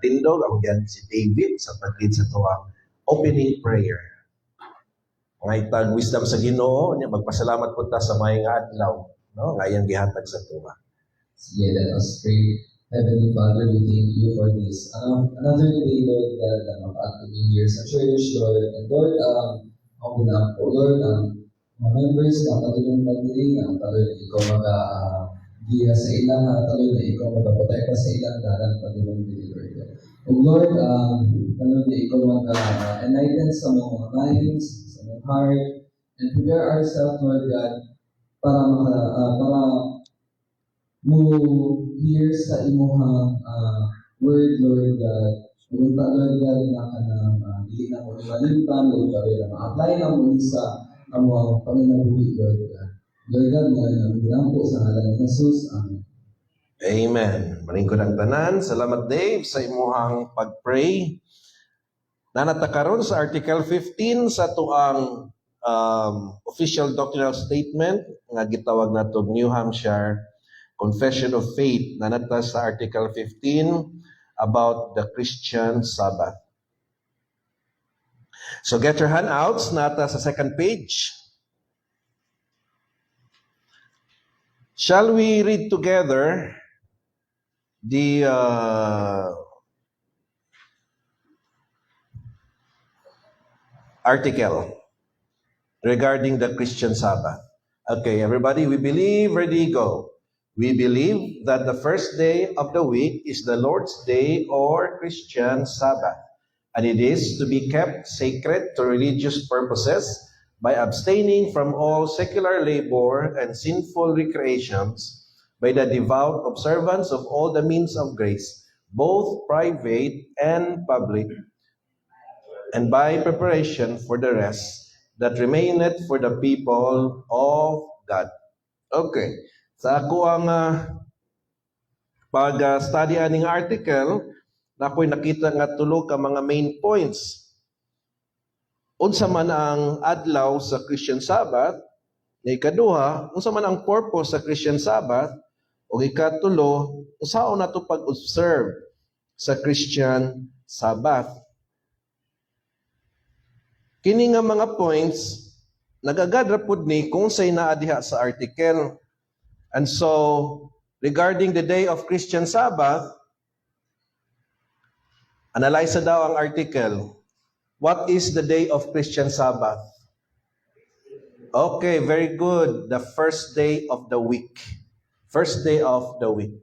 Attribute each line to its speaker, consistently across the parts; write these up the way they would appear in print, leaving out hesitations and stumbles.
Speaker 1: nagtindog, ako diyan si David sa pag-lead sa tuwang opening prayer. Ngay tag wisdom sa Ginoo, nya magpasalamat po ta sa mayong adlaw, no? Ngayang gihatag sa tuwa.
Speaker 2: Sige, let us pray. Heavenly Father, we thank you for this. Another day, Lord, that to be here sa church, Lord. And Lord, ako na po, Lord, mga members na katulong pagdiri, na taloy na ikaw giya sa ilang, taloy na ikaw magpaprotekta sa ilang dalan patulong diri, Lord. O Lord, taloy na ikaw enlighten sa mga minds, sa mga heart, and prepare ourselves, Lord God, para mo hear sa imuhang word, Lord God. Kung Lord God, na kanang dili na mo malimpan, Lord God, na ma-apply na mo sa among Panginoon, Lord God. Lord God, mga po sa ngalan ni Jesus. Amen.
Speaker 1: Amen. Malingkod ang tanan. Salamat, Dave, sa imuhang pag-pray. Nanatakaron sa Article 15 sa tuang official doctrinal statement nga gitawag nato New Hampshire Confession of Faith. Nanata sa Article 15 about the Christian Sabbath. So get your handouts. Nata sa second page. Shall we read together the article regarding the Christian Sabbath? Okay, everybody, we believe, ready, go. We believe that the first day of the week is the Lord's Day or Christian Sabbath, and it is to be kept sacred to religious purposes by abstaining from all secular labor and sinful recreations, by the devout observance of all the means of grace, both private and public, and by preparation for the rest that remaineth for the people of God. Okay. Sa ako ang pag-study aning article, na ako'y nakita nga tulo ka mga main points. Unsa man ang adlaw sa Christian Sabbath, na ikaduha, unsa man ang purpose sa Christian Sabbath, o ikatulo, unsaon nato pag-observe sa Christian Sabbath. Kini nga mga points, nagagadra pud ni kung say naa diha sa article. And so, regarding the day of Christian Sabbath, analyze daw ang article. What is the day of Christian Sabbath? Okay, very good. The first day of the week. First day of the week.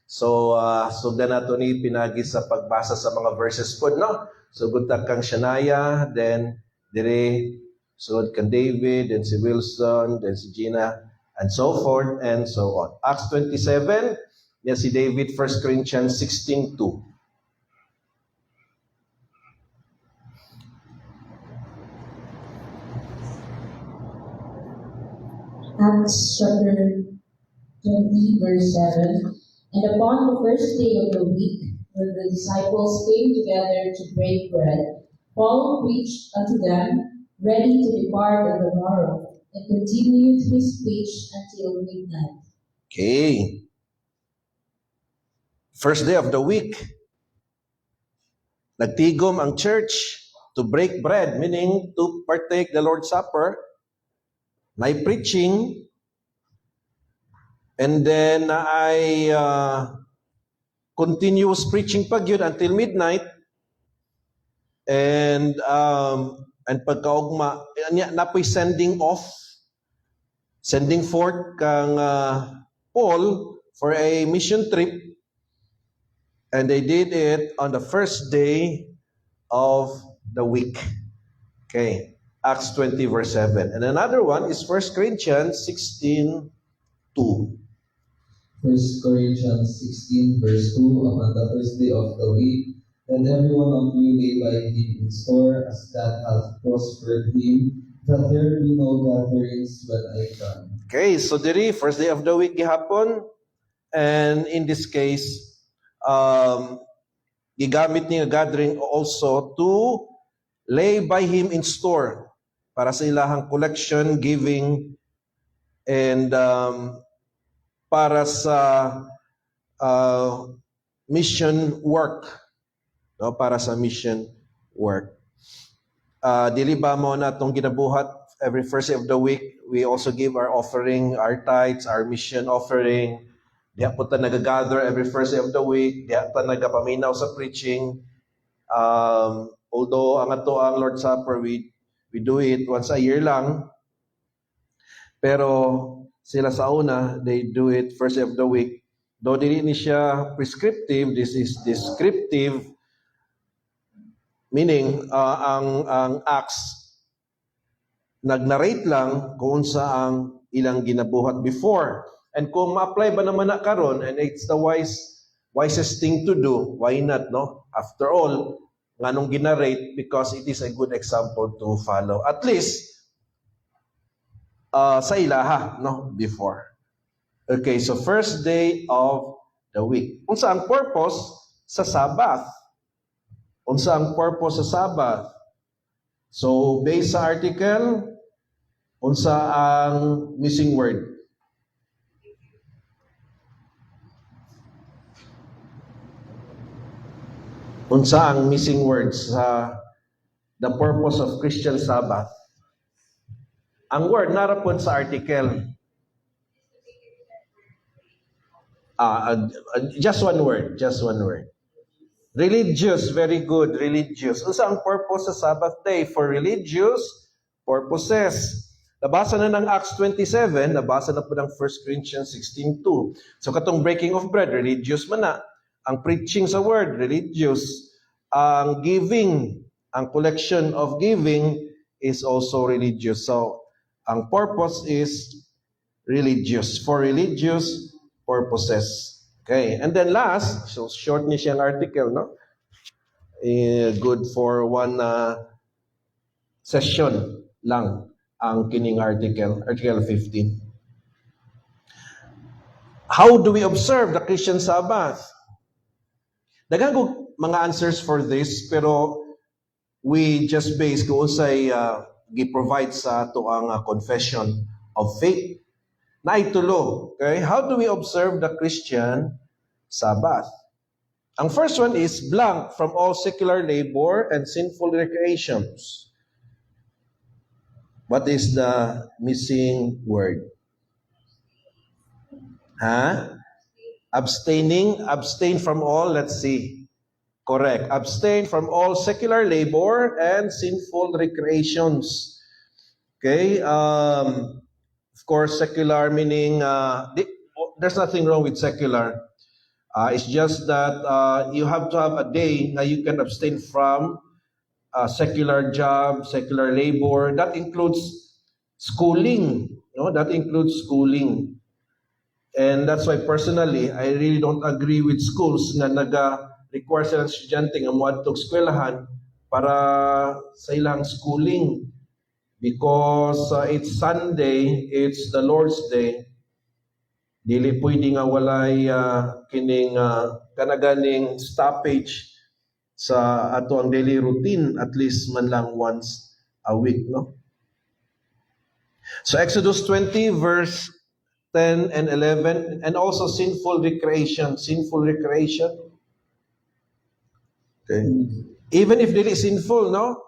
Speaker 1: So, sugdan nato ni pinagi sa pagbasa sa mga verses po, no? So, gunta kang Shania, then dire, sugod kang David, then si Wilson, then si Gina, and so forth and so on. Acts 27, yan si David, 1 Corinthians 16:2.
Speaker 3: Acts chapter 20, verse 7. And upon the first day of the week, when the disciples came together to break bread, Paul preached unto them, ready to depart on the morrow, and continued his speech until midnight.
Speaker 1: Okay. First day of the week. Nagtigom ang church to break bread, meaning to partake the Lord's Supper. May preaching, and then I continuous preaching pag yun until midnight, and pagkaugma napoy sending forth kang Paul for a mission trip, and they did it on the first day of the week. Okay. Acts 20 verse 7. And another one is 1 Corinthians 16:2.
Speaker 2: 1 Corinthians 16 verse 2, upon the first day of the week, let every one of you lay by him in store, as that hath prospered him, that there be no gatherings when I come.
Speaker 1: Okay, so diri, first day of the week gihapon, and in this case, gigamit niya gathering also to lay by him in store para sa ilahang collection, giving, and para sa mission work no, para sa mission work. Dili ba mo na itong ginabuhat every first day of the week, we also give our offering, our tithes, our mission offering. Diya po ta nag-gather every first day of the week. Diya ta nagapaminaw sa preaching. Although ang ato ang Lord's Supper, we do it once a year lang. Pero sila sa una, they do it first day of the week. Though dili ni siya prescriptive, this is descriptive. Meaning, ang Acts, nag-narrate lang kung saang ilang ginabuhat before. And kung ma-apply ba naman na karon, and it's the wisest thing to do, why not, no? After all, nganong ginarate, because it is a good example to follow. At least, sa ilaha, no? Before. Okay, so first day of the week. Unsa ang purpose sa Sabbath? Unsa ang purpose sa Sabbath? So, based sa article, unsa ang missing word? Unsa ang missing word sa the purpose of Christian Sabbath? Ang word narapod sa article. Just one word. Religious, very good, religious. Unsa ang purpose sa Sabbath day? For religious purposes. Nabasa na ng Acts 27, nabasa na po ng 1 Corinthians 16:2. So katong breaking of bread, religious man na. Ang preaching sa word, religious. Ang giving, ang collection of giving is also religious. So ang purpose is religious, for religious purposes. Okay, and then last, so short ni siyang article, no? Good for one session lang ang kining article 15. How do we observe the Christian Sabbath? Daghang kog mga answers for this, pero we just base kung unsay gi-provide sa ato ang confession of faith. Na itulo. Okay? How do we observe the Christian Sabbath? Ang first one is blank from all secular labor and sinful recreations. What is the missing word? Abstain from all, let's see. Correct. Abstain from all secular labor and sinful recreations. Okay? Of course, secular meaning, there's nothing wrong with secular. It's just that you have to have a day na you can abstain from secular job, secular labor. That includes schooling. No? That includes schooling. And that's why personally, I really don't agree with schools na naga-require sila ng estudyante nga moadtog eskwelahan para sa ilang schooling. Because it's Sunday, it's the Lord's Day. Dili pwede nga walay kining kanaganing stoppage sa ato ang daily routine, at least man lang once a week, no? So Exodus 20 verse 10 and 11, and also sinful recreation. Okay. Even if dili sinful, no?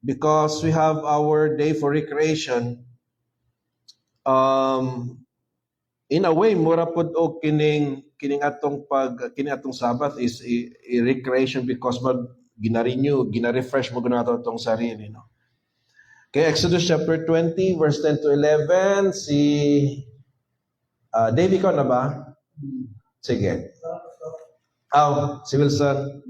Speaker 1: Because we have our day for recreation, in a way, mura pod og kining atong Sabbath is a recreation because gina-renew, gina-refresh mo ganato atong sarili, no? Okay, Exodus chapter 20, verse 10 to 11. Si Dave, ikaw na ba? Sige. Si Wilson.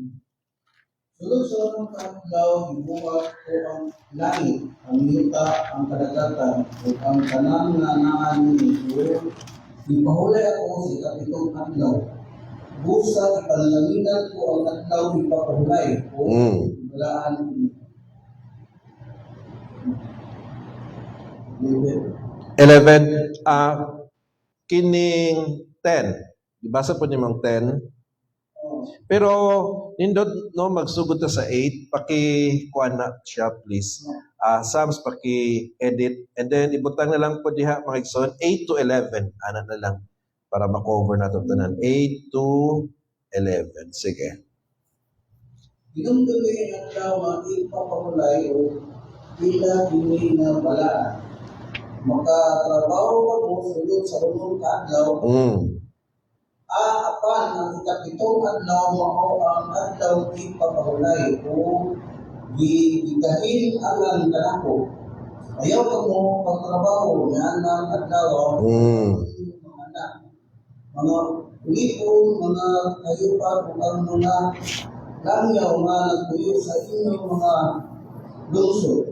Speaker 4: Sulod sa unang kaadlaw, gibuhat ko ang langit, ang yuta, ang kadagatan, o ang tanan nga naan ni Lord. Ipahulay ako sa ikapitong adlaw. Busa ipanlanginan ko ang adlaw ipapahulay o walaan ko.
Speaker 1: 11, kining 10. Ibasa po niyo mang 10. Pero nindot no magsugod ta sa 8, paki-kuan na siya please. Psalms paki-edit, and then ibutang na lang po diha mga igsoon 8 to 11 ana na lang para ma-cover nato tanan. 8 to 11. Sige.
Speaker 4: Dinumdumi ang adlaw nga ipapahulay o pila kini nga balaan. Makatrabaho ka mo sulod sa unong adlaw. Apan ang ikapitong adlaw mao ang adlaw ipapahulay o gigahin alang kanako. Ayaw ka mo pagtrabaho nga ang adlaw mga anak, mga ulipon, mga kayupan o ang mga langyaw nga nagpuyo sa inyong mga lungsod.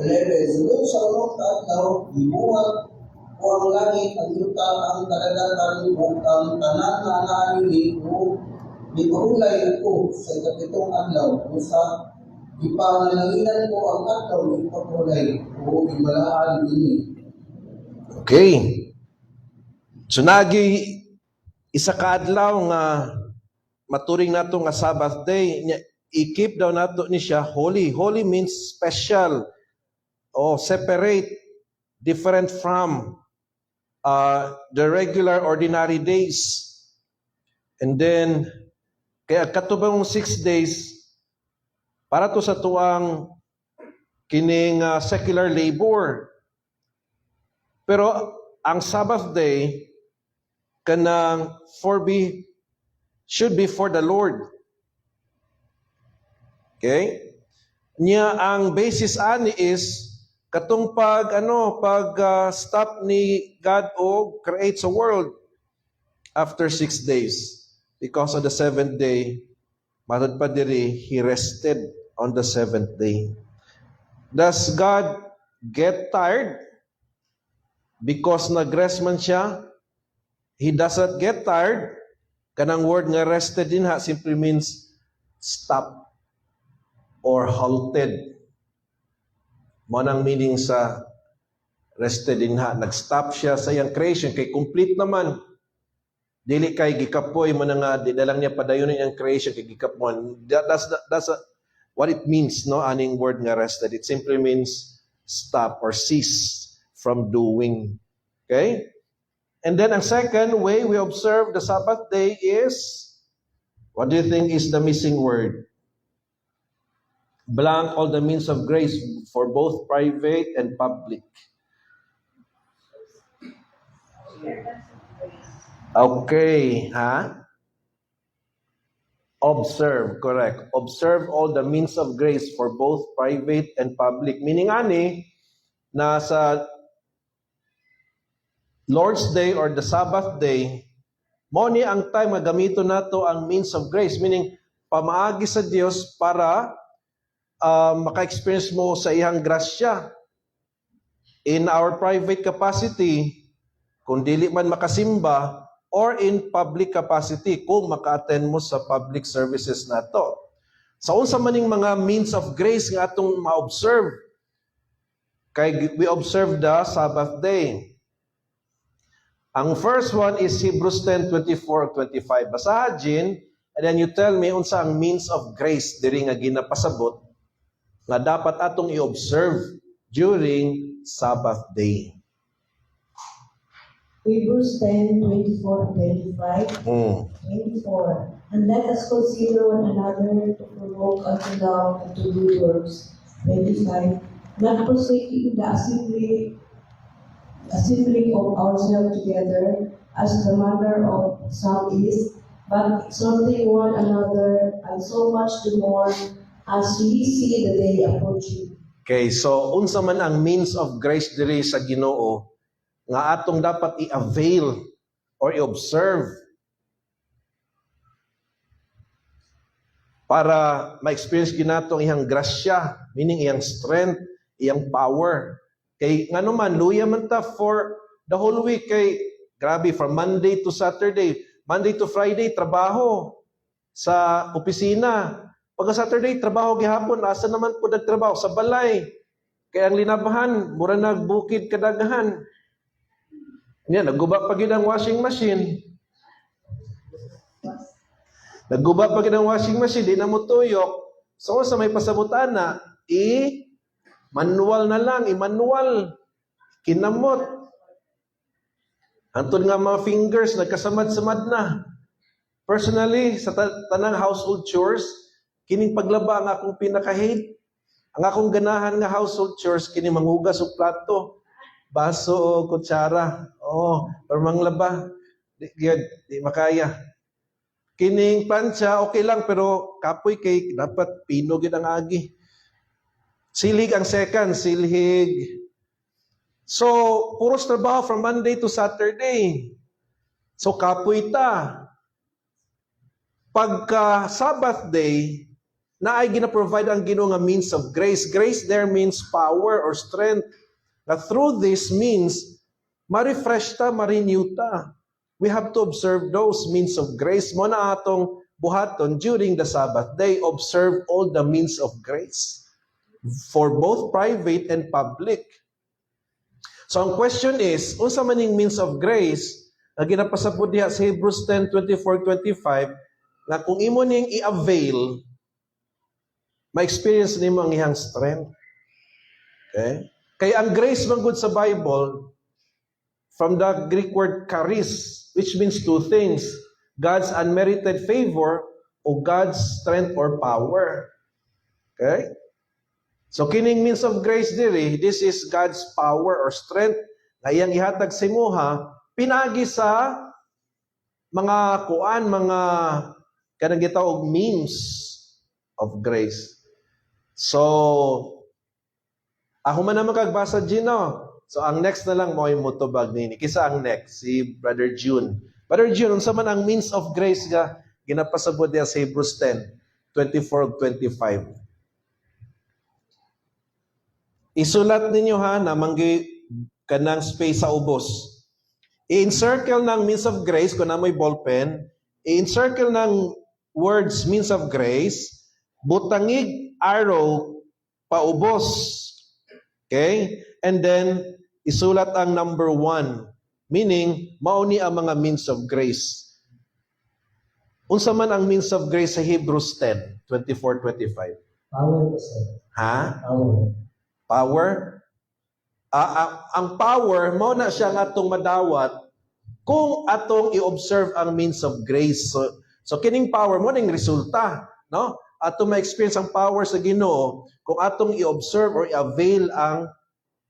Speaker 4: 11. Sulod sa unong adlaw, gibuhat o ang langit, ang yuta, ang kadagatan o ang tanan na naanili o ipahulay ako sa ikapitong adlaw o sa ipanalangin ko ang adlaw ipahulay o ibalaan ini.
Speaker 1: Okay. So nagi isa ka adlaw nga maturing nato nga Sabbath day, i-keep daw nato ni siya holy. Holy means special or separate, different from the regular ordinary days. And then, kaya katubang 6 days, para to sa tuang kining secular labor. Pero ang Sabbath day, kanang should be for the Lord. Okay? Niya ang basis ani is katong stop ni God o create sa world after 6 days. Because on the 7th day, matod pa diri, He rested on the 7th day. Does God get tired because nag-rest man siya? He doesn't get tired. Kanang word nga rested din simply means stop or halted. Manang meaning sa rested din nag-stop siya sa iyang creation kay complete naman. Dili kay gikapoy mo nga didalang niya padayon iyang creation kay gikapoy. That's what it means, no? Aning word nga rested. It simply means stop or cease from doing. Okay? And then ang second way we observe the Sabbath day is, what do you think is the missing word? Blank all the means of grace for both private and public. Okay, Observe, correct. Observe all the means of grace for both private and public. Meaning ani, na sa Lord's Day or the Sabbath day, mo ni ang time nga gamiton nato ang means of grace, meaning pamaagi sa Dios para maka-experience mo sa iyang grasya. In our private capacity, kung dili man makasimba, or in public capacity, kung maka-attend mo sa public services nato. Sa unsa maning mga means of grace nga atong ma-observe, kay we observe the Sabbath day. Ang first one is Hebrews 10:24-25. Basahajin, and then you tell me unsa ang means of grace diri nga ginapasabot nga dapat atong i-observe during Sabbath day.
Speaker 3: Hebrews 10:24-25. 24. And let us consider one another to provoke unto love and to good works. 25. Not forsaking the assembling of ourselves together, as the manner of some is, but exhorting one another, and so much the more as we see the day approaching.
Speaker 1: Okay, so unsa man ang means of grace diri sa Ginoo nga atong dapat i-avail or i-observe para ma-experience ginato ang iyang grasya, meaning iyang strength, iyang power. Kay ngano man luya man ta for the whole week, kay grabe from Monday to Saturday, Monday to Friday trabaho sa opisina. Pagka Saturday trabaho gihapon, asa naman po nagtrabaho sa balay. Kaya ang linabahan, mura nagbukid kadaghan. Yan, nagguba pa gid ang washing machine. Nagguba pa gid ang washing machine, di na mo tuyok. So sa may pasabutan na, manual na lang, i-manual. Kinamot. Antod nga mga fingers, nagkasamad-samad na. Personally, sa tanang household chores, kining paglaba ang akong pinaka-hate. Ang akong ganahan nga household chores, kining manghugas og plato, baso o kutsara. Oh, pero manglaba, di makaya. Kining plancha, okay lang, pero kapoy kay dapat pinog yun ang agi. Silhig ang second, silhig. So, puros trabaho from Monday to Saturday. So, kapoy ta. Pagka Sabbath day, na ay gina-provide ang Ginoo nga means of grace. Grace there means power or strength. Na through this means, ma-refresh ta, ma-renew ta. We have to observe those means of grace. Mo na atong buhaton during the Sabbath day, observe all the means of grace for both private and public. So ang question is, unsa man ning means of grace na ginapasabot diha sa Hebrews 10:24-25 na kung imo ning i-avail, ma-experience nimo ang iyang strength. Okay? Kaya ang grace man gud sa Bible, from the Greek word charis, which means two things, God's unmerited favor o God's strength or power. Okay? So kining means of grace diri, this is God's power or strength na iyang ihatag sa imuha pinagi sa mga kuan, mga kanang gitawag means of grace. So ako man naman kagbasa Gino. So ang next na lang mo ay mutubag nini. Kisa ang next si Brother June. Brother June, unsa man ang means of grace nga ginapasabot diya sa Hebrews 10:24-25. Isulat ninyo ha, na manggi kanang space sa ubos. I-encircle ng means of grace, kung namoy ballpen, i-encircle ng words means of grace, butangig arrow paubos. Okay? And then, isulat ang number 1. Meaning, mauni ang mga means of grace. Unsa man ang means of grace sa Hebrews 10:24-25?
Speaker 2: Power po, sir.
Speaker 1: Ha?
Speaker 2: Power.
Speaker 1: Power? Ang power, mo na siya nga atong madawat kung atong i-observe ang means of grace. So kining power mo ning resulta, no? Atong ma-experience ang power sa Ginoo kung atong i-observe or i-avail ang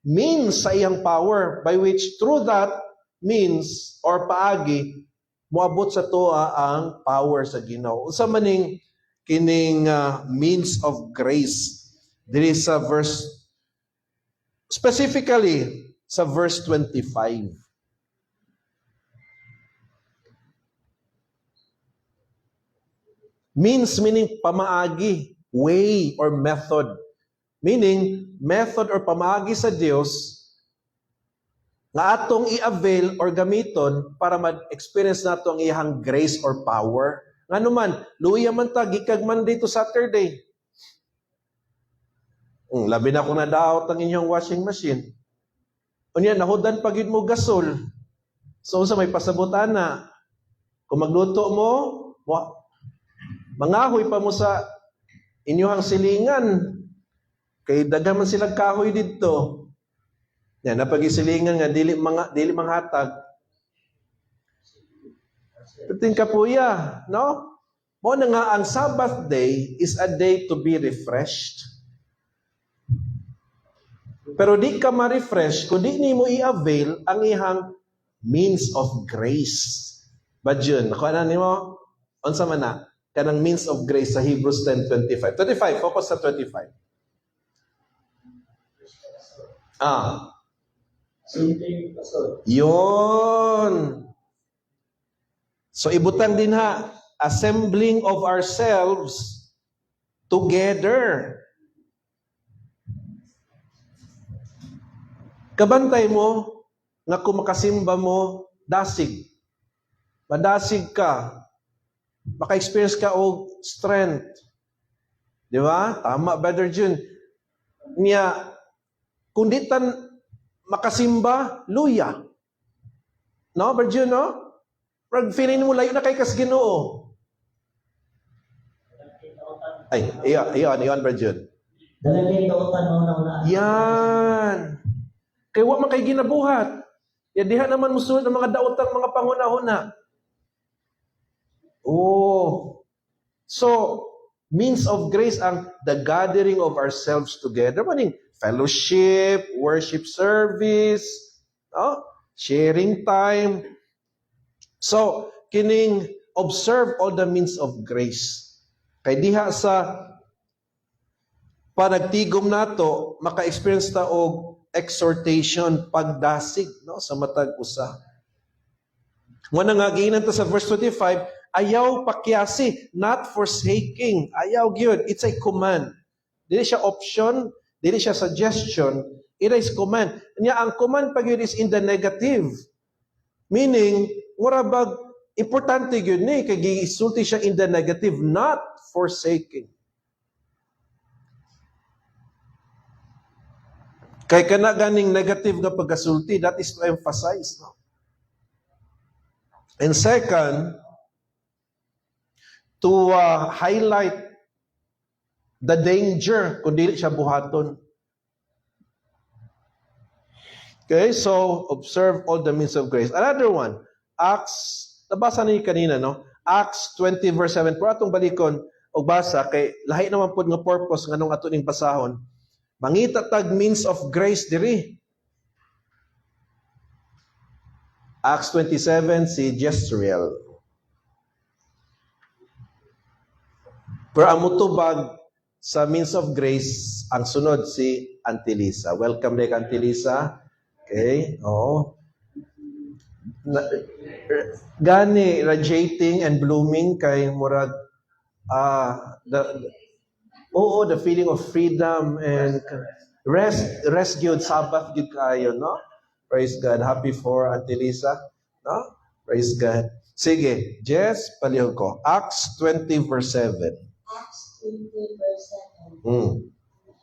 Speaker 1: means sa iyang power by which through that means or paagi moabot sa tuwa ang power sa Ginoo. Unsa man ning kining means of grace? Diri sa verse, specifically sa verse 25. Means meaning pamaagi, way or method. Meaning, method or pamaagi sa Dios nga atong i-avail or gamiton para ma-experience nato ang iyang grace or power. Nga naman, luya man ta, gikag Monday to Saturday. Labi na kung nadaot ang inyong washing machine. Unya, nahudan pagid mo gasol. So, sa may pasabutan na, kung magluto mo, mangahoy pa mo sa inyong silingan. Kay daghan man silang kahoy didto. Yan, napagisilingan nga, dili manghatag. Puting kapuya, no? Mo na nga, ang Sabbath day is a day to be refreshed. Pero di ka ma-refresh kung di mo i-avail ang ihang means of grace. But yun, nakuha na mo? Unsa man na? Kanang means of grace sa Hebrews 10:25. 25, focus sa 25.
Speaker 2: Simple, pastor.
Speaker 1: Yun. So ibutang din ha, assembling of ourselves together. Kabantay mo nga kung makasimba mo, dasig. Madasig ka. Maka-experience ka og strength. Di ba? Tama, Brother June. Niya, kung di tan makasimba, luya. No, Brother June, no? Pag feeling mo layo na kay kas Ginoo. Ay, iyon, Brother June.
Speaker 2: Dalagay ko tanong na.
Speaker 1: Yan. Kaya wa man kay ginabuhat. Ya diha naman musulod ang mga daotang mga pangunahuna. Oh. So, means of grace ang the gathering of ourselves together. Maning fellowship, worship service, no? Sharing time. So, kining observe all the means of grace. Kay diha sa panagtigom nato, maka-experience ta og exhortation, pagdasig, no, sa matag usa. Nga nga giinan ta sa verse 25, ayaw pakyasi, not forsaking. Ayaw gyud. It's a command. Dili siya option, dili siya suggestion, it is command. Nya ang command pag yun is in the negative. Meaning, murabag importante gyud ni kay gisulti siya in the negative, not forsaking. Kay kana ganing negative nga pagkasulti, that is to emphasize, no? And second, to highlight the danger kung dili siya buhaton. Okay, so observe all the means of grace. Another one, Acts, nabasa niyo kanina, no? Acts 20 verse 7. Pero atong balikon og basa kay lahi naman pud nga purpose nganong ato ning basahon. Mangita tag means of grace diri. Acts 27 si Jezreel. Pero ang mutubag sa means of grace, ang sunod si Antilisa. Welcome back, Antilisa. Okay, oo. Gani, radiating and blooming kay murag, the feeling of freedom and rest gyud, Sabbath gyud kayo, no? Praise God. Happy for Antilisa, no? Praise God. Sige, Jess, palihog ko. Acts 20 verse 7.
Speaker 3: Acts 20, verse 7.
Speaker 1: Mm.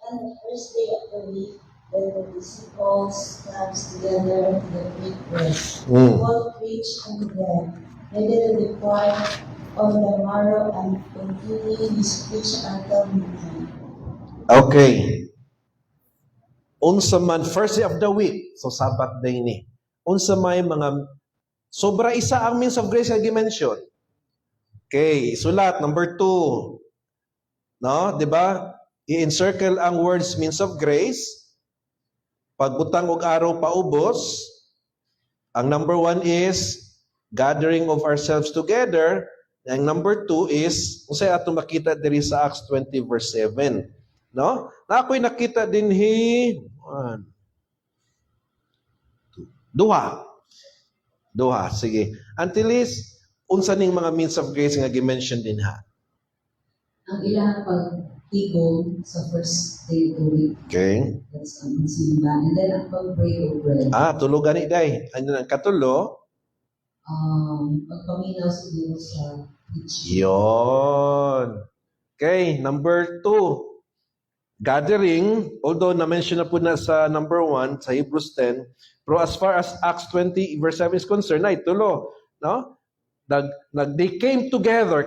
Speaker 3: And the first day of the week, when the disciples comes together to the great rest, Paul preached unto them, they did deprive of the marrow and continuing his preach until midnight.
Speaker 1: Okay. Unsa man, first day of the week, so Sabbath day ni. Unsa may mga, sobra isa ang means of grace nga gi-mention. Okay, sulat, number 2. No, di ba? I-encircle ang words means of grace. Pagbutang og araw paubos. Ang number 1 is gathering of ourselves together. Ang number 2 is, unsay ato makita diri sa Acts 20 verse 7. No? Na ako'y nakita din Duha, sige. Antilis, unsa ning mga means of grace nga gi-mention din ha?
Speaker 5: Ang ilang pagtigom sa first day of the week.
Speaker 1: Okay.
Speaker 5: That's ang simba. And then ang pag-break of bread.
Speaker 1: Tulo gani day. Ano ang katulo?
Speaker 5: Pagpaminaw siguro sa preaching.
Speaker 1: Yon. Okay, number 2. Gathering, although na-mention na po na sa number 1, sa Hebrews 10, pero as far as Acts 20 verse 7 is concerned, ay tulo. No? They came together,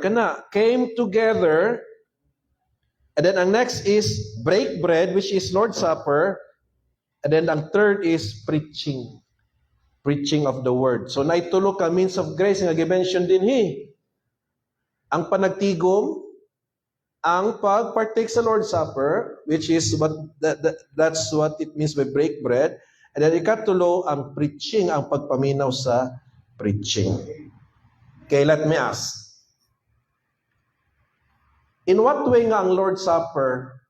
Speaker 1: came together. And then ang next is break bread, which is Lord's Supper. And then ang third is preaching. Preaching of the word. So naitulo ka means of grace nga gi-mention din ang panagtigom, ang pag-partake sa Lord's Supper, which is that's what it means by break bread. And then ikatulo ang preaching, ang pagpaminaw sa preaching. Okay, let me ask. In what way nga ang Lord's Supper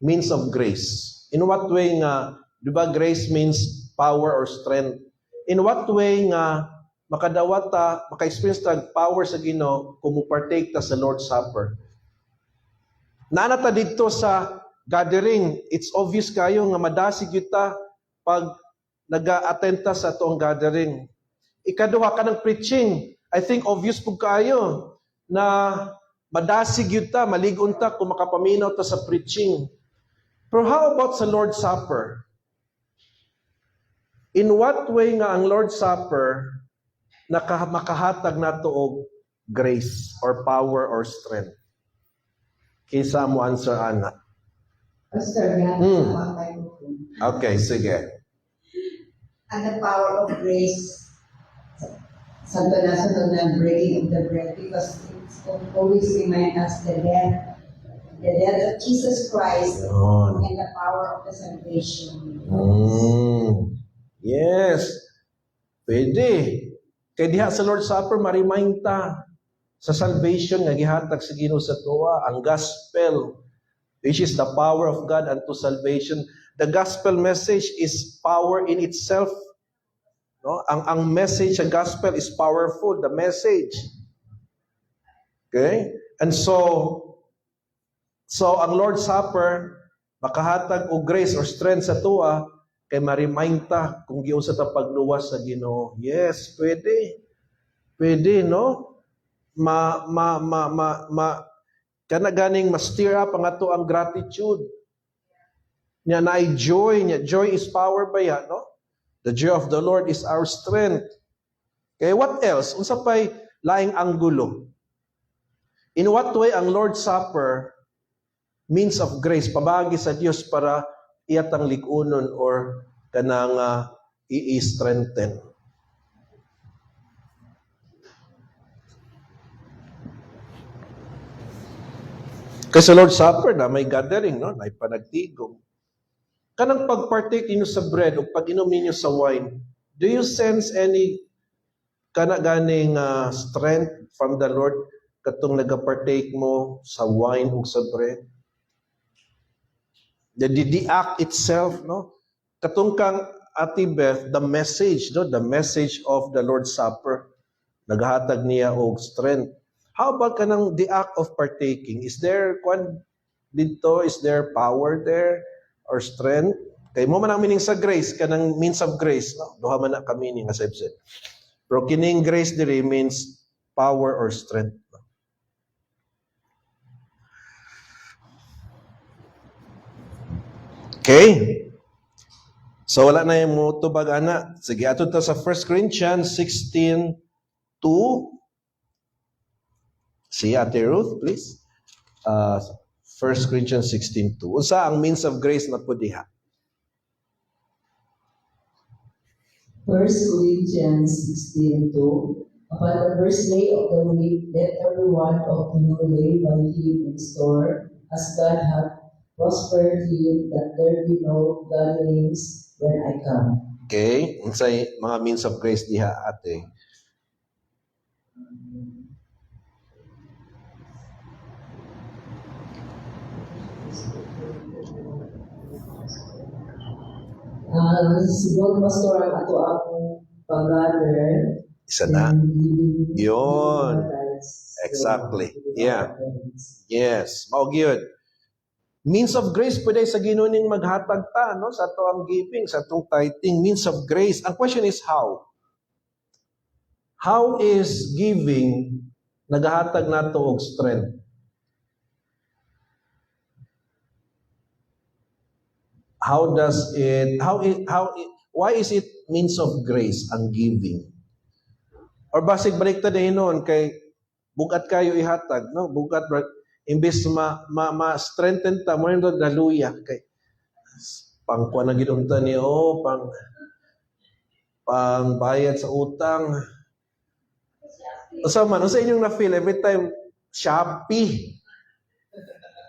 Speaker 1: means of grace? In what way nga, di ba grace means power or strength? In what way nga makadawat ta, maka-experience ta power sa Ginoo kung mo-partake ta sa Lord's Supper? Nanata dito sa gathering, it's obvious kayo nga madasig yun ta pag nag-attend ta sa toong gathering. Ikaduha ka ng preaching. I think obvious po kayo na madasig yun ta, maligon ta kung makapaminaw ta sa preaching. Pero how about sa Lord's Supper? In what way nga ang Lord's Supper makahatag nato og grace or power or strength? Kisa mo answer, Ana.
Speaker 6: Pastor, yan ang microphone.
Speaker 1: Okay, sige.
Speaker 6: And the power of grace Santo na sunod ng breaking of the bread because it's always remind us the death of Jesus Christ
Speaker 1: Yun.
Speaker 6: and the power of the salvation.
Speaker 1: Yes. Pwede. Kaya diha sa Lord's Supper, ma-remind ta sa salvation nga gihatag sa Ginoo sa tuwa, ang gospel, which is the power of God unto salvation. The gospel message is power in itself. No? Ang message sa gospel is powerful, the message. Okay? And so ang Lord's Supper, makahatag og grace or strength sa tuwa, kay ma-remind ta kung giusa ta pagluwas sa Ginoo. Yes, pwede. Pwede, no? Kana ganing ma-stir up ang ato ang gratitude. Nya naay joy, nya joy is power ba ya, no? The joy of the Lord is our strength. Okay, what else? Unsa pay laing anggulo? In what way ang Lord's Supper means of grace pabagi sa Dios para iyatang likunon or kanang i-strengthen? Kasi sa Lord's Supper na may gathering, no? May panagtigom. Kanang pagpartake ninyo sa bread o pag-inom ninyo sa wine, do you sense any ganing strength from the Lord katong nagapartake mo sa wine o sa bread? The act itself, no? Katong kang Ate Beth, the message, no? The message of the Lord's Supper, naghatag niya og strength. How about kanang the act of partaking? Is there is there power there? Or strength? Kay mo man ang meaning sa grace, kanang means of grace, no? Duha man na ka meaning as I've said. Pero kining grace diri means power or strength. No? Okay? So wala na yung tubag ana. Sige, ato ta sa 1 Corinthians 16:2. Si Ate Ruth, please. 1 Corinthians 16:2. Unsa ang means of grace na po diha?
Speaker 3: 1 Corinthians 16:2. Upon the first day of the week, let every one of you lay by him in store, as God hath prospered him, that there be no gatherings when I come.
Speaker 1: Okay? Unsay mga means of grace diha, ate?
Speaker 3: Siguro pastor ang ato ang pag-gather.
Speaker 1: Isa na. Yun. Exactly. Yeah. Yes. Mao gyud. Means of grace pwede sa Ginoo ning maghatag ta, no, sa ato ang giving, sa atong tithing, means of grace. Ang question is how? How is giving nagahatag nato og strength? Why is it means of grace ang giving? Or basig baliktad hinon kay bugat kayo ihatag, no? Bugat imbes ma-strengthen ta mo nindot daluya kay pangkuan na gid unta ni pang bayad sa utang. Unsa inyong na-feel every time Shopee?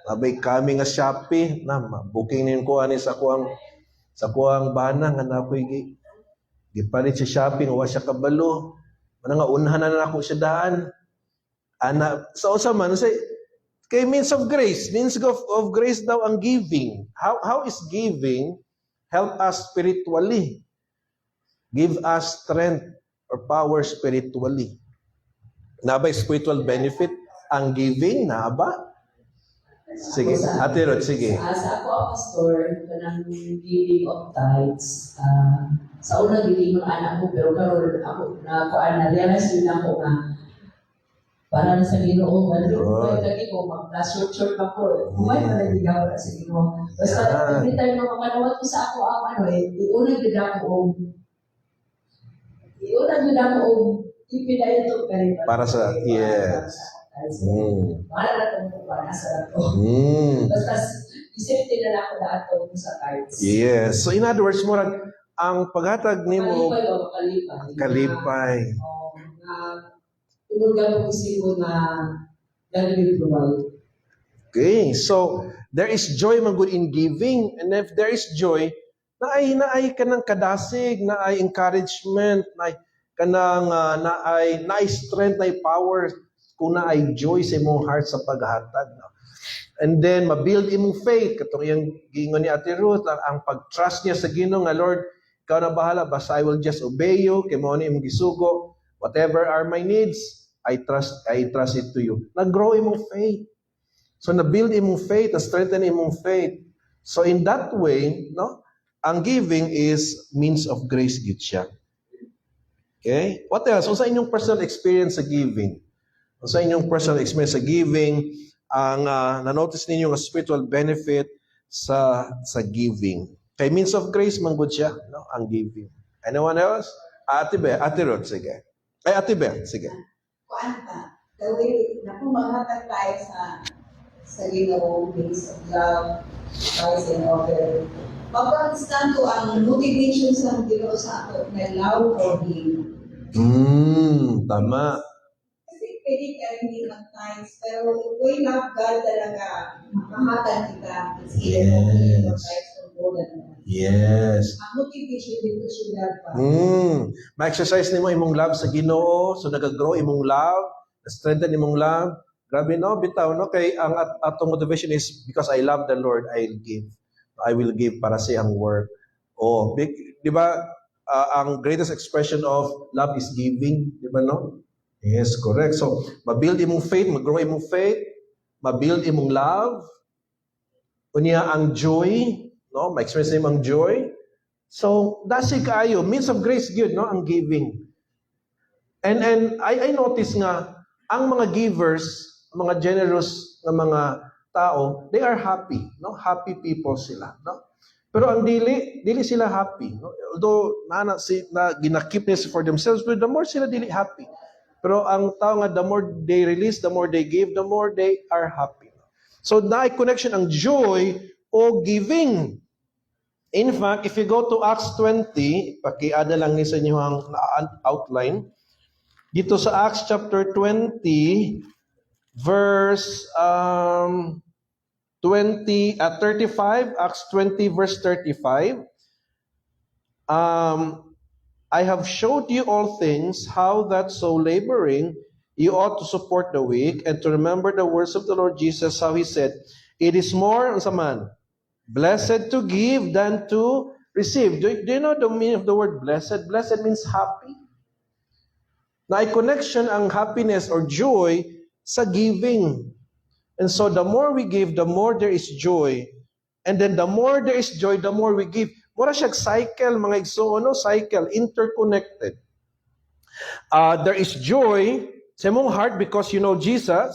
Speaker 1: Abay kami nga Shopee na booking nin ko ani sa kuang bana nga nakoy gipalit sa shopping wa siya kabalo. Mana nga unhan na nako siya daan. Ana sa usa man say kay means of grace daw ang giving. How is giving help us spiritually? Give us strength or power spiritually. Na ba spiritual benefit ang giving na ba? Sige, Ate Rod, sige.
Speaker 3: Sa ako, pastor, kanang giving of tithes, sa una giving ng anak mo, pero karon ako na-realize din ako nga, para na sa Ginoo, kaya lagi ko, mag-short ako, kumay pa naging ako na sa Ginoo. Basta, every time na makanawat ko sa ako ang iunag din ako ipinay ito
Speaker 1: para sa, yes.
Speaker 3: Mahal na ito para sa ito. Basta, isipin na ako na ito sa tithes.
Speaker 1: Yes. So, in other words, murag, ang paghatag nimo
Speaker 3: Kalipay.
Speaker 1: kalipay.
Speaker 5: Inuga mo isibo na God will provide.
Speaker 1: Okay, so there is joy man good in giving, and if there is joy, naay kanang kadasig, naay encouragement, naay kanang naay strength, naay power kung naay joy sa imong heart sa paghatag. No? And then mabuild imong faith katong iyang giingon ni Ate Ruth, ang pag-trust niya sa Ginoo nga Lord, ikaw na bahala, basta I will just obey you, kay mo ni imong gisugo, whatever are my needs, I trust it to you. Nag-grow imong faith. So na-build imong faith, na-strengthen imong faith. So in that way, no, ang giving is means of grace gid siya. Okay? What else? Unsa inyong personal experience sa giving? Unsa inyong personal experience sa giving? Ang na-notice ninyo nga spiritual benefit sa giving. Kay means of grace man gud siya, no, ang giving. Anyone else? Ate Ruth, sige. Ay, Ate Beth, sige.
Speaker 6: Kuan ta, gawin na kung mahatag tayo sa Ginoo, base of love, Christ and order. Pagkakastan ko ang motivation sa Ginoo sa ato na love for Him.
Speaker 1: Tama.
Speaker 6: Kasi pwede ka rin din ng times, pero if we love God talaga, makahatag kita. It's either okay or Christ or more than that.
Speaker 1: Yes.
Speaker 6: Ang motivation dito siya love pa.
Speaker 1: Ma-exercise nimo imong love sa Ginoo, so nag-grow imong love, na-strengthen imong love. Grabe no, bitaw no, kay ang atong motivation is because I love the Lord, I'll give. I will give para sa iyang work. Oh, di ba? Ang greatest expression of love is giving, di ba no? Yes, correct. So, mabuild imong faith, mag-grow imong faith, mabuild imong love, unya ang joy, no? Ma-experience imong joy. So, dasi kaayo, means of grace good, no? Ang giving. And I notice nga, ang mga givers, mga generous na mga tao, they are happy, no? Happy people sila, no? Pero ang dili sila happy, no? Although ginakip nila for themselves, but the more sila dili happy. Pero ang tao nga, the more they release, the more they give, the more they are happy. So naay connection ang joy o giving. In fact, if you go to Acts 20, paki-ada lang ni sa inyo ang outline. Dito sa Acts chapter 20, verse 35, Acts 20 verse 35. I have showed you all things, how that so laboring you ought to support the weak, and to remember the words of the Lord Jesus, how he said, it is more, blessed to give than to receive. Do you know the meaning of the word blessed? Blessed means happy. Na ay connection ang happiness or joy sa giving. And so the more we give, the more there is joy. And then the more there is joy, the more we give. Mura siya cycle, mga igsoon, no? Cycle, interconnected. There is joy sa imong heart because you know Jesus.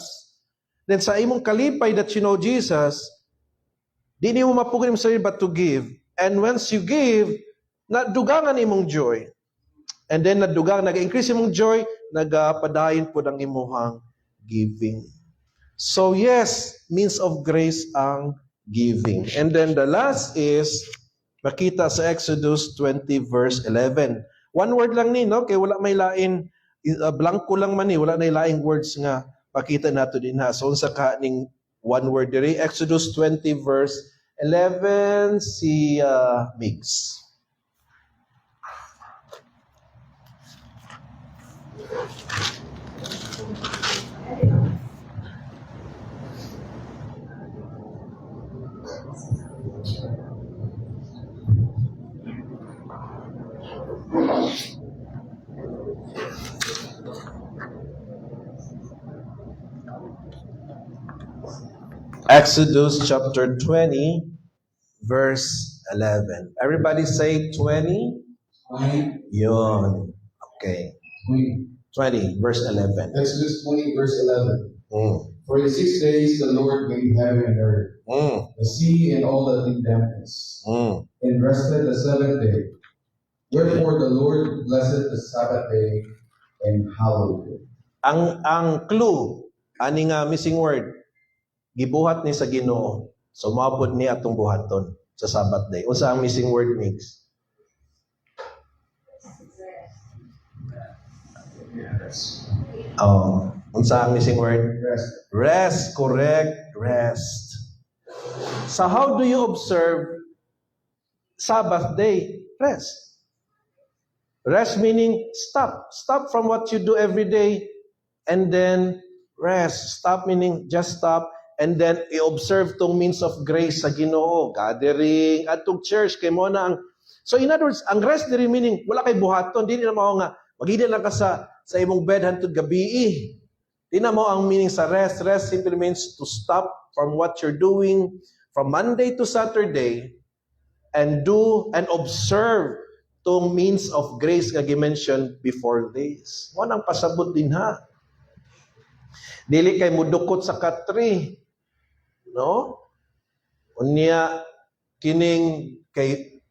Speaker 1: Then sa imong kalipay that you know Jesus, di mo mapugin imong sarili but to give. And once you give, nadugangan imong joy. And then nag-increase imong joy, nagapadayon po ang imuhang giving. So yes, means of grace ang giving. And then the last is, makita sa Exodus 20 verse 11. One word lang ni, no? Kaya wala may lain, blanco lang man ni, wala na laing words nga pakita nato din ha. So unsa ka ning one word diri, Exodus 20 verse 11, si Migs. Exodus chapter 20, verse 11. Everybody say 20. Yun. Okay. 20, verse 11.
Speaker 7: Exodus 20, verse 11. For in 6 days the Lord made heaven and earth, the sea and all that in them is, and rested the seventh day. Wherefore the Lord blessed the Sabbath day and hallowed it.
Speaker 1: Ang clue, ani nga missing word, gibuhat ni sa Ginoo. So maabot ni atong buhaton sa Sabbath day. Unsa ang missing word, Mix?
Speaker 7: Yes.
Speaker 1: Unsa ang missing word?
Speaker 7: Rest.
Speaker 1: Rest, correct, rest. So how do you observe Sabbath day? Rest. Rest meaning stop. Stop from what you do every day and then rest. Stop meaning just stop and then i-observe tong means of grace sa Ginoo, gathering at tong church kay mo na ang. So in other words, ang rest diri meaning wala kay buhaton, dili na mao nga magida lang ka sa imong bed hangtod gabi. Di na mo ang meaning sa rest. Rest simply means to stop from what you're doing from Monday to Saturday and do and observe tong means of grace nga gi-mention before this. Mo nang pasabot din ha. Dili kay mudukot sa katri. No? Unya kining kay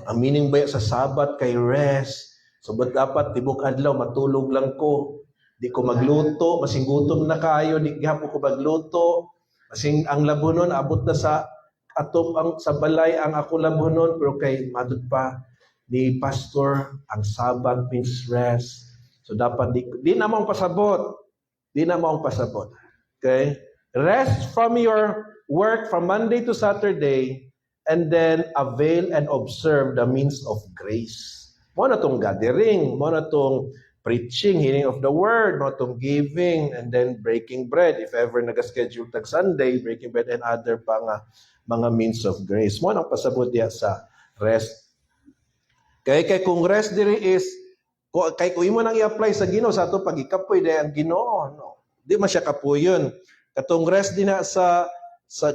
Speaker 1: ang meaning ba sa Sabat kay rest. So but dapat tibok adlaw matulog lang ko. Di ko magluto, masing gutom na kayo, di gihapon ko magluto. Masing ang labunon abot na sa atop ang sa balay ang ako labunon pero kay madud pa ni pastor ang Sabat means rest. So dapat di na mo pasabot. Di na mo pasabot. Okay? Rest from your work from Monday to Saturday and then avail and observe the means of grace. Mo na tong gathering, mo na tong preaching, hearing of the word, mo tong giving, and then breaking bread. If ever nag-schedule tag Sunday, breaking bread and other pa nga mga means of grace. Mo nang pasabot diya sa rest. Kay kung rest diri is kay kung imo nang i-apply sa Ginoo sa ato pagikapoy day ang Ginoo, no. Di man siya kapuyon. Katong rest din na sa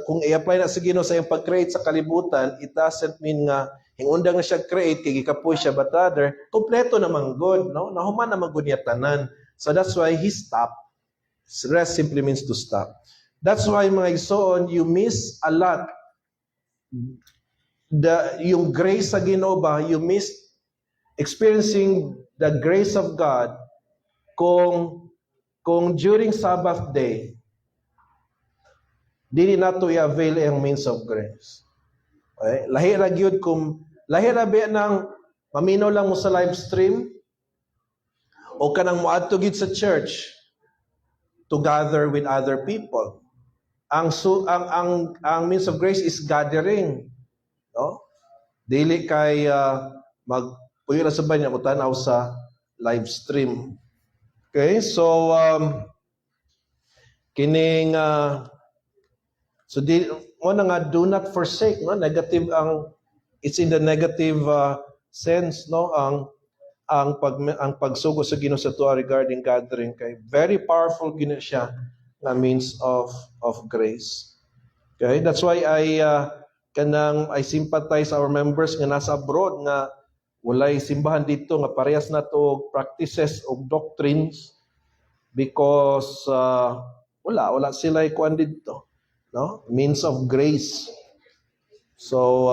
Speaker 1: kung i-apply na sa Ginoo sa iyang pag-create sa kalibutan, it doesn't mean nga hingundang na siya create kay gikapoy siya but rather kompleto namang good, no? Nahuman namang good niya tanan. So that's why he stopped. Rest simply means to stop. That's why mga igsoon, you miss a lot. Yung grace sa Ginoo ba, you miss experiencing the grace of God kung during Sabbath day dili nato i-avail ang means of grace. Okay? Lahi ra gyud kung lahi ra ba nang maminaw lang mo sa live stream o kanang moadto gyud sa church to gather with other people. Ang means of grace is gathering, no? Dili kay magpuyo na sa banya mo tanaw sa live stream. Okay? So kining so mo na nga do not forsake, no? Negative ang it's in the negative sense, no? Ang pagsugo sa Ginoo sa tuwa regarding gathering kay very powerful gina siya na means of grace. Okay? That's why I sympathize our members nga nasa abroad nga walay simbahan dito nga parehas na to practices o doctrines because wala sila kuan dito, no? Means of grace. So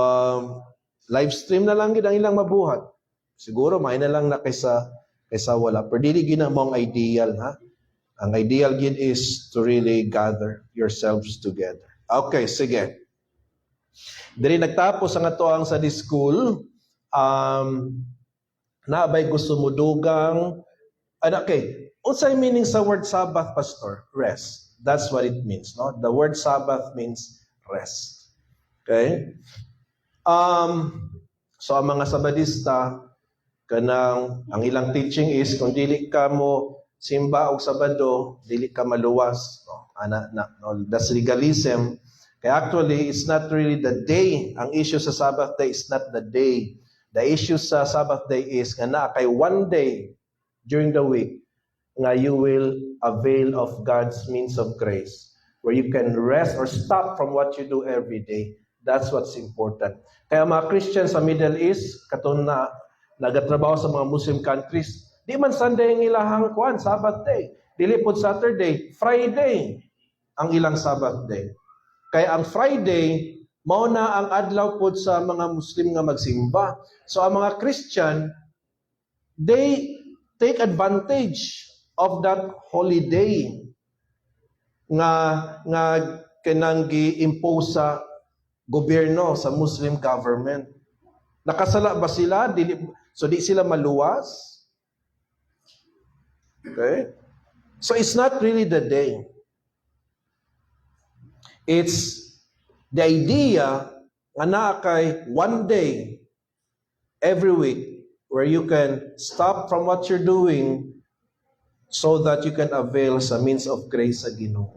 Speaker 1: live stream na lang gid ang ilang mabuhat. Siguro may na lang na kaysa wala. Pero dili gina mo ang ideal, ha? Ang ideal gid is to really gather yourselves together. Okay, sige. Diri nagtapos ang atoang study school. Naabay gusto mo dugang. Okay. Unsay meaning sa word Sabbath, Pastor? Rest. That's what it means, no? The word Sabbath means rest. Okay? So ang mga Sabadista, kanang ang ilang teaching is kung dili ka mo simba og Sabado, dili ka maluwas, no? That's legalism. Kaya actually, it's not really the day. Ang issue sa Sabbath day is not the day. The issue sa Sabbath day is nga na kay one day during the week nga you will avail of God's means of grace where you can rest or stop from what you do every day. That's what's important. Kaya mga Christians sa Middle East, katong na nagatrabaho sa mga Muslim countries, di man Sunday ang ilahang kuan, Sabbath day. Dili pod Saturday, Friday ang ilang Sabbath day. Kaya ang Friday, mao na ang adlaw pod sa mga Muslim nga magsimba. So ang mga Christian, they take advantage of that holiday nga kanang gi-impose sa gobyerno, sa Muslim government. Nakasala ba sila? So di sila maluwas? Okay? So it's not really the day. It's the idea nga naa kay one day every week where you can stop from what you're doing so that you can avail sa means of grace sa Ginoo.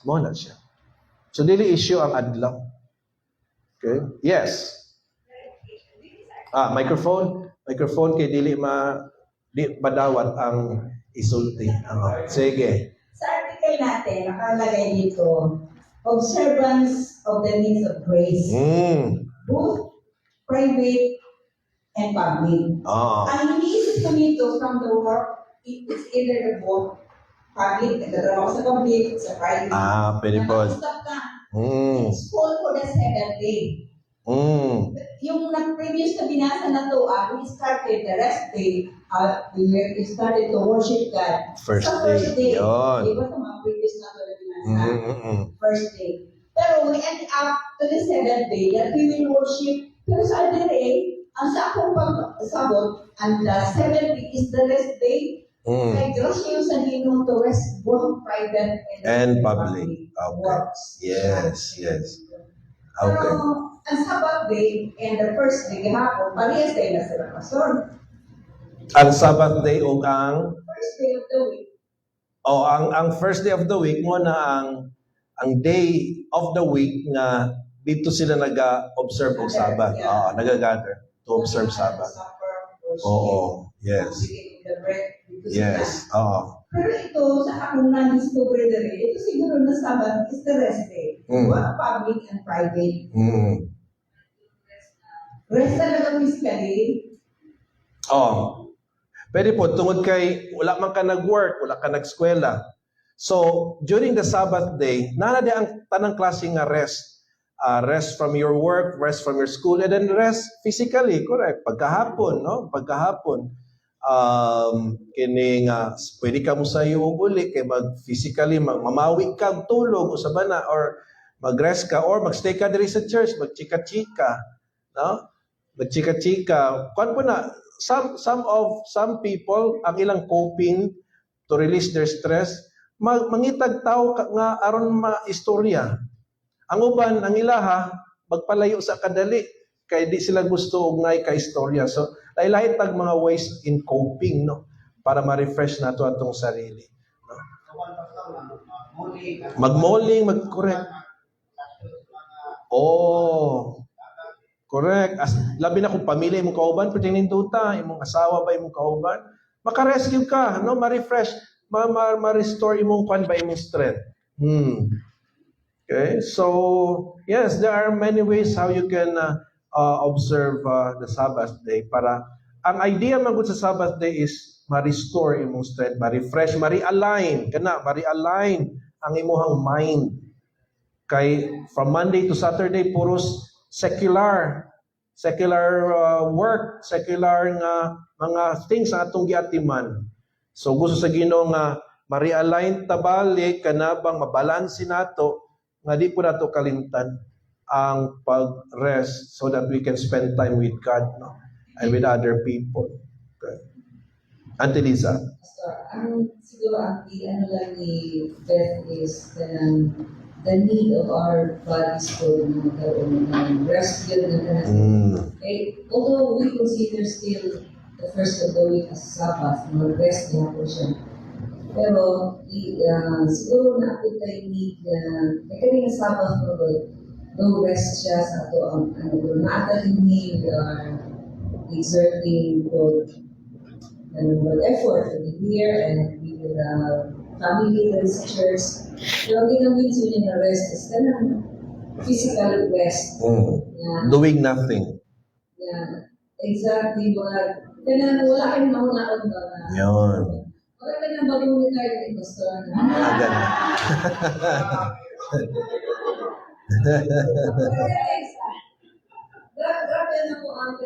Speaker 1: Mo na siya. So dili issue ang adlaw. Okay? Yes. Microphone kay di madawat ang isulti. Sige.
Speaker 6: Sa article natin, nakalagay dito, observance of the means of grace, both private and public. Ang iniisip ko nito from the work, it's either the both public, nagdadala ko sa public, sa private.
Speaker 1: Pwede po.
Speaker 6: Nakapustap ka. It's called for the seventh day. Yung previous na binasa na to, we started the rest day, we started to worship God.
Speaker 1: First
Speaker 6: Sa first
Speaker 1: day,
Speaker 6: day.
Speaker 1: yun.
Speaker 6: Di ba sa mga previous na to na binasa? First day. Pero we end up to the seventh day that we will worship. Pero sa other day, ang sa akong pagsabot, and the seventh day is the rest day. Kaya grasya yung sa Ginoo to rest both private
Speaker 1: And public.
Speaker 6: works.
Speaker 1: Yes.
Speaker 6: Pero
Speaker 1: Okay.
Speaker 6: ang Sabbath day and the first day gahapon, parehas day na sila pastor.
Speaker 1: Ang Sabbath day o ang
Speaker 6: First day of the week.
Speaker 1: ang first day of the week mo na ang day of the week nga dito sila nag-observe og Sabbath. Nagagather to observe Sabbath. Oo. Yes. Yes.
Speaker 6: Pero ito, sa akong na-discover dali, ito siguro na Sabbath is the rest day. Both public and private. Rest talaga physically.
Speaker 1: Pwede po, tungod kay wala man ka nag-work, wala ka nag-eskwela. So, during the Sabbath day, nanade ang tanang klase nga rest. Rest from your work, rest from your school, and then rest physically, correct. Pagkahapon, no? Pagkahapon. Kini nga, pwede ka mo sa iyo uli, kay mag-physically, mamawi ka, tulog, usaba na, or mag-rest ka, or mag-stay ka diri sa church, mag-chika-chika, no? Mag-chika-chika. Kuan po na, some people, ang ilang coping to release their stress, mangitag tao nga aron maistorya. Ang uban, ang ilaha, magpalayo sa kadali, kay di sila gusto og ngay ka istorya. So, lahi-lahi tag mga ways in coping, no? Para ma-refresh nato atong sarili. No? Mag-malling, correct. Correct. Labi na kung pamilya imong kauban, pwede ninduta, imong asawa ba imong kauban, maka-rescue ka, no? Ma-refresh, ma-restore imong kwan ba imong strength. Okay? So, yes, there are many ways how you can observe the Sabbath day para ang idea man gud sa Sabbath day is ma-restore imong strength, ma-refresh, ma-realign ang imong mind. Kay from Monday to Saturday puros secular work, secular nga mga things ang atong giatiman. So gusto sa Ginoo nga ma-realign ta balik kanabang mabalanse nato nga di po nato kalimtan ang pag-rest so that we can spend time with God, no? And with other people. Okay. Auntie Lisa.
Speaker 5: Pastor, siguro ang lang ni Beth is the need of our bodies for magkaroon ng rest yun na although we consider still the first of the week as Sabbath, rest niya po siya. Pero siguro na ako tayo need kaya nga Sabbath no rest siya sa ito ang naatalimhin, we are exerting both effort to be here and be with family, the researchers. Pero ginawin sila na rest is kanang physical rest.
Speaker 1: Doing nothing.
Speaker 5: Yeah, exactly. Kanang wala kayong mahunaon ba na.
Speaker 1: Yun.
Speaker 5: Wala kayong bagong retire ni Pastor. Grabe na po ang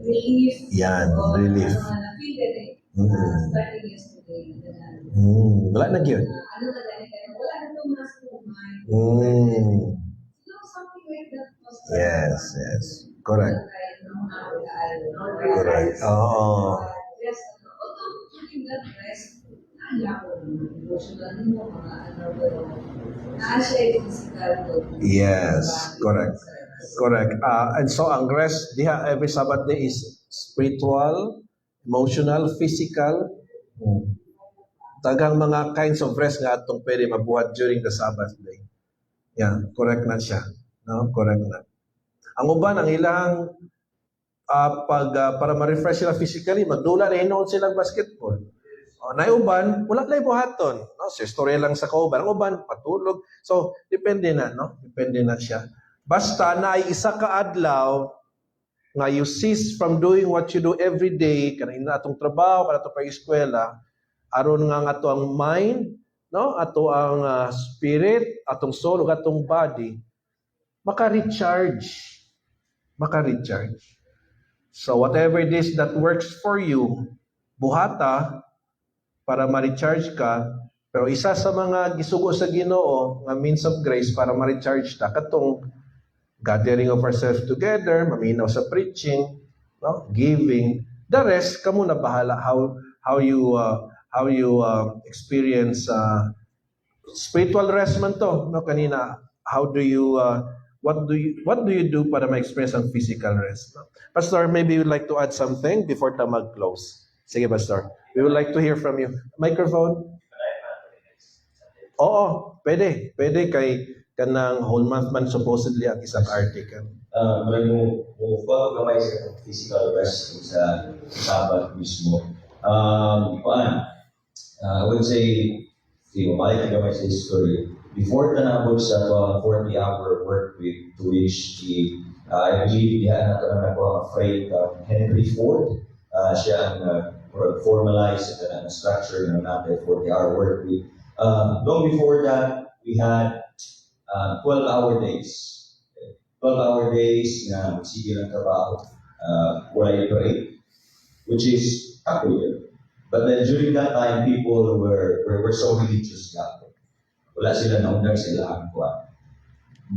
Speaker 5: relief.
Speaker 1: Yan, relief.
Speaker 5: Na-feel ka rin. Starting yesterday.
Speaker 1: Wala na yun.
Speaker 5: Ano na gani ka? Wala na itong mas kumay. Something like that.
Speaker 1: Yes. Correct. Correct. Oo.
Speaker 5: Although during that rest, siya yung physical to.
Speaker 1: Yes, correct. Correct. And so ang rest diha every Sabbath day is spiritual, emotional, physical. Tagang mga kinds of rest nga atong pwede mabuhat during the Sabbath day. Yeah, correct na siya. No, correct na. Ang uban ang ilang para ma-refresh sila physically, magdula na hinoon silang basketball. Na uban, wala na buhaton. No? So, istorya lang sa kauban. Ang uban, patulog. So, depende na, no? Depende na siya. Basta na ay isa ka adlaw nga you cease from doing what you do every day, kanina atong trabaho, kanina atong pag-eskwela, aron nga ato ang mind, no? Ato ang spirit, atong soul, ug atong body, maka-recharge. Maka-recharge. So, whatever it is that works for you, buhata, para ma-recharge ka, pero isa sa mga gisugo sa Ginoo nga means of grace para ma-recharge ta katong gathering of ourselves together, maminaw sa preaching, no? Giving. The rest kamo na bahala how you experience spiritual rest man to, no? Kanina, how do you what do you do para ma-experience ang physical rest, no? Pastor, maybe you'd like to add something before ta mag-close. Sige, Pastor. We would like to hear from you. Microphone? Oo, pwede. Pwede kay kanang whole month man supposedly ang isang article.
Speaker 8: May follow gamay sa physical rest sa Sabbath mismo. I would say, mabalik na gamay sa history. Before tanabot sa 40-hour work week to which I believe diyan na ako afraid of Henry Ford. Siya ang formalized and structure ng natin 40-hour work week. Long before that, we had 12-hour days. 12-hour days na sige ng trabaho, wala yung break, which is accurate. But then during that time, people were so religious that wala sila naunang sila ang kuwan.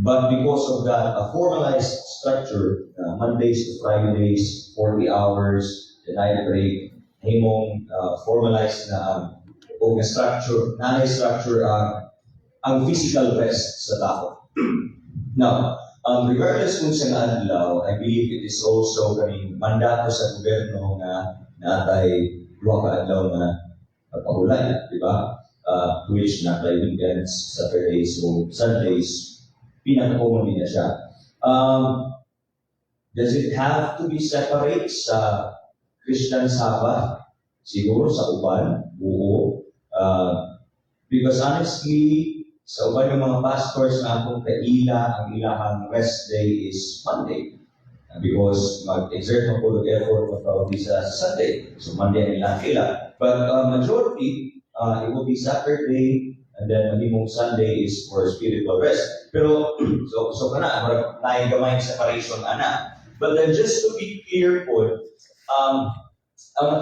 Speaker 8: But because of that, a formalized structure, Mondays to Fridays, 40 hours, the night break, himong formalized na o structure, structure ang physical rest sa tao. Now, regardless kung sa adlaw, I believe it is also kaning mandato sa gobyerno na natay duha ka adlaw na pagpahulay, di ba? Which natay weekends, Saturdays, o Sundays, pinaka-common na siya. Does it have to be separate sa Christian Sabbath? Siguro sa uban, oo. Because honestly, sa uban yung mga pastors na akong kaila, ang ilahang rest day is Monday. Because mag-exert mo po ng effort about this Sunday. So Monday ang ilang ila. But majority, it will be Saturday, and then magimong Sunday is for spiritual rest. Pero, so kana, tayong gamay separation, ana. But then just to be clear po, ang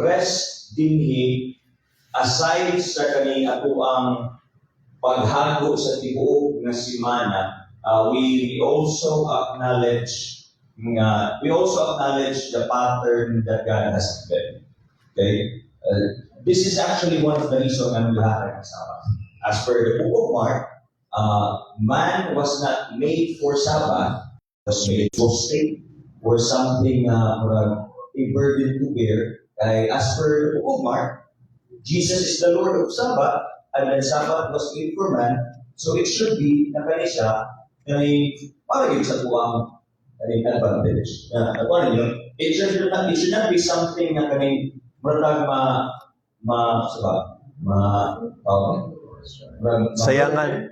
Speaker 8: rest dinhi aside sa kani ato ang paghago sa tibuok nga semana, we also acknowledge the pattern that God has given. Okay, this is actually one of the reasons nga naglahatag ng Sabbath. As per the book of Mark, man was not made for Sabbath, was made for stay, or something a burden to bear. As per the book of Mark, Jesus is the Lord of Sabbath, and then Sabbath was made for man, so it should be na kani siya para yun sa tuwang advantage. It should not be something na kani maratag
Speaker 1: Masayangan.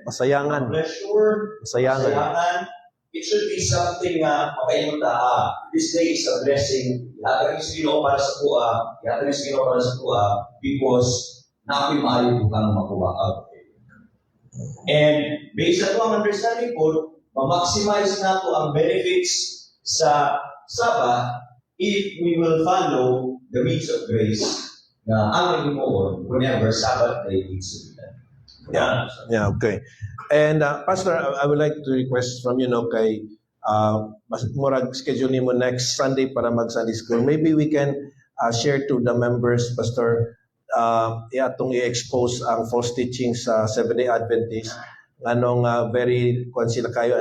Speaker 8: Pleasure, masayangan. It should be something na makainunta, this day is a blessing. Ihatag yung Ginoo para sa kuha, because nako'y maaari bukang makuha. And based sa ang understanding po, ma-maximize na po ang benefits sa Sabbath if we will follow the means of grace na ang Ginoo whenever Sabbath day needs to be done.
Speaker 1: Yeah, okay. And Pastor, I would like to request from you kay murag schedule nimo next Sunday para mag Sunday school. Maybe we can share to the members, Pastor, atong i-expose ang false teaching sa Seventh-day Adventist. Anong very kung sila kayo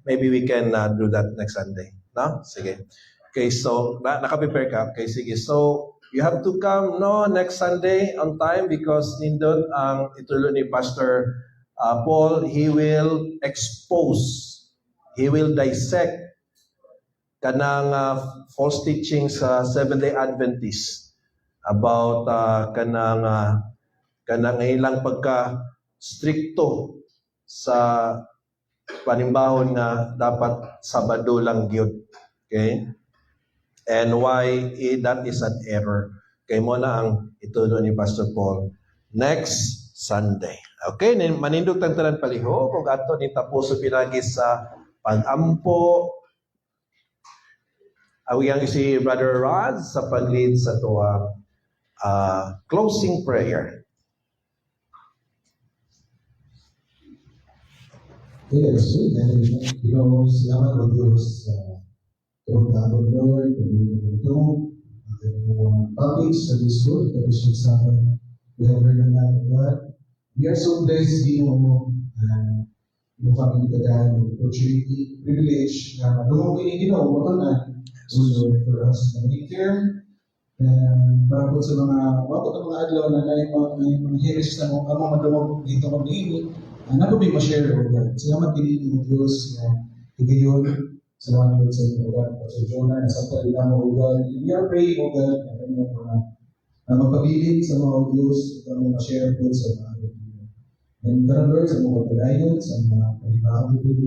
Speaker 1: maybe we can do that next Sunday. No? Sige. Okay, so naka-prepare ka. Okay, sige. So you have to come next Sunday on time because nindot ang itulo ni Pastor Paul. He will expose, he will dissect kanang false teaching sa Seventh-day Adventist about kanang ilang pagka stricto sa panimbahon nga dapat Sabado lang gyud. Okay? And why that is an error. Kay mo na ang itulo ni Pastor Paul next Sunday. Okay, manindog tang tanan paliho kung ato ni tapuso pinagi sa pag-ampo. Awiyang si Brother Rod sa pag-lead sa tuwang closing prayer.
Speaker 7: Yes, salamat o Diyos sa tuwang tapon, Lord, pag-ibig ito, ang kanyang topics sa this school, the Christian Sabbath. We have heard a lot of God. We are so blessed, di mo yung kami kitagahan ng opportunity, privilege, na lumang piniginaw, matunan, so Lord, for us na mini-term, and para po sa mga adlaw na mga heres na mga madamog dito kami ini, na po may ma-share o God. Salamat pinili ng Diyos na higayon. Salamat Lord sa inyo, God. Pastor Jonah, nasa talita mo, God. We are praying, O God, na kami na magpabilin sa mga Diyos, na mga ma-share po sa mga Diyos. And God, Lord, sa mga paglayon, sa mga pagibahang dito,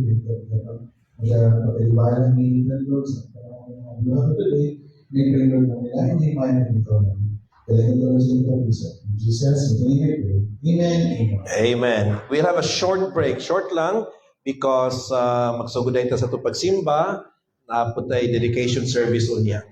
Speaker 7: magpapalibayan ni God, Lord, sa mga buhay ko today, may pray, Lord, na nilahin niya yung mga dito namin. Kaya ito, Lord, sa ito, in Jesus, in the name I pray. Amen.
Speaker 1: Amen. We'll have a short break. Short lang because magsugod na ito sa itong pagsimba na putay dedication service unya.